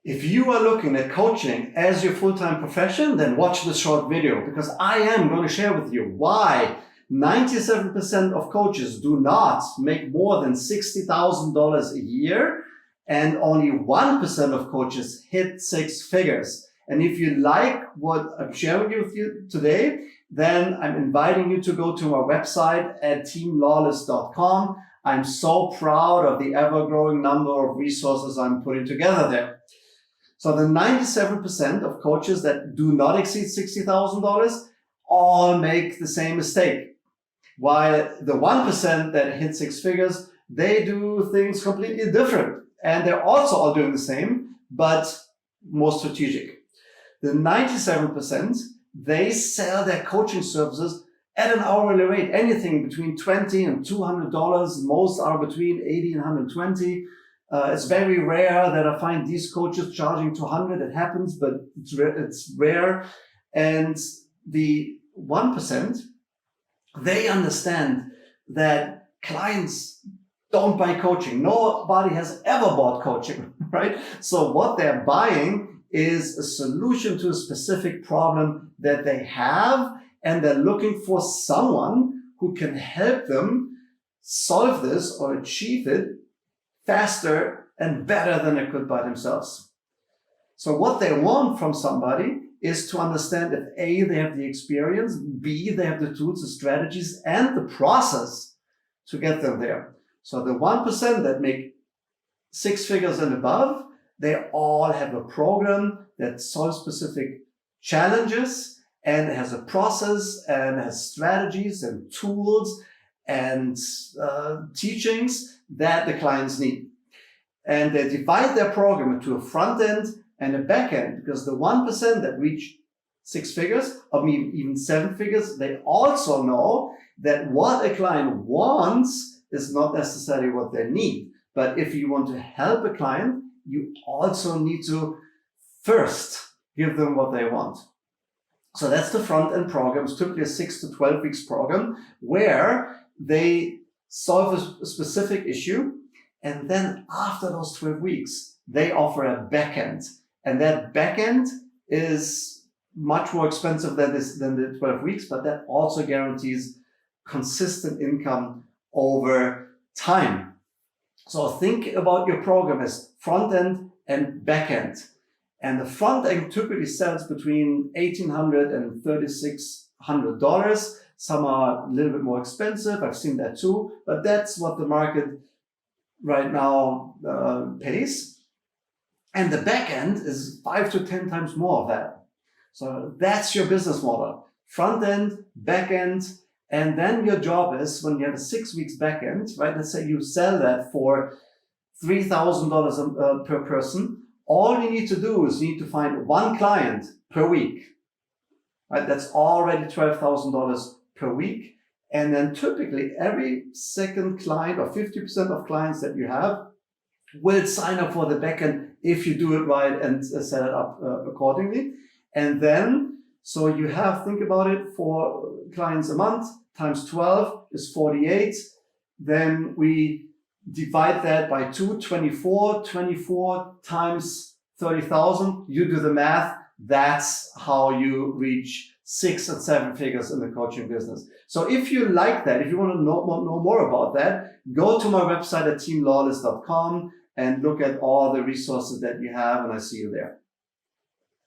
If you are looking at coaching as your full-time profession, then watch this short video, because I am going to share with you why 97% of coaches do not make more than $60,000 a year, and only 1% of coaches hit six figures. And if you like what I'm sharing with you today, then I'm inviting you to go to my website at teamlawless.com. I'm so proud of the ever-growing number of resources I'm putting together there. So the 97% of coaches that do not exceed $60,000 all make the same mistake. While the 1% that hit six figures, they do things completely different. And they're also all doing the same, but more strategic. The 97%, they sell their coaching services at an hourly rate, anything between $20 and $200. Most are between $80 and $120. It's very rare that I find these coaches charging $200. It happens, but it's rare. And the 1%, they understand that clients don't buy coaching. Nobody has ever bought coaching, right? So what they're buying is a solution to a specific problem that they have, and they're looking for someone who can help them solve this or achieve it faster and better than they could by themselves. So what they want from somebody is to understand that A, they have the experience, B, they have the tools, the strategies, and the process to get them there. So the 1% that make six figures and above, they all have a program that solves specific challenges and has a process and has strategies and tools and teachings that the clients need. And they divide their program into a front end and a back end, because the 1% that reach six figures, or even seven figures, they also know that what a client wants is not necessarily what they need. But if you want to help a client, you also need to first give them what they want. So that's the front end program. It's typically a 6 to 12 weeks program where they solve a specific issue. And then after those 12 weeks, they offer a back end. And that back end is much more expensive than the 12 weeks, but that also guarantees consistent income over time. So think about your program as front end and back end. And the front end typically sells between $1,800 and $3,600. Some are a little bit more expensive. I've seen that too, but that's what the market right now pays. And the back end is 5 to 10 times more of that. So that's your business model. Front end, back end, and then your job is, when you have a 6 weeks back end, right? Let's say you sell that for $3,000 per person. All you need to do is you need to find one client per week, right? That's already $12,000 per week. And then typically every second client, or 50% of clients that you have, will sign up for the backend if you do it right and set it up accordingly. And then, so you have, think about it, 4 clients a month times 12 is 48. Then we divide that by 2, 24 times 30,000. You do the math. That's how you reach 6 and 7 figures in the coaching business. So if you like that, if you want to know more about that, go to my website at teamlawless.com and look at all the resources that you have, and I see you there.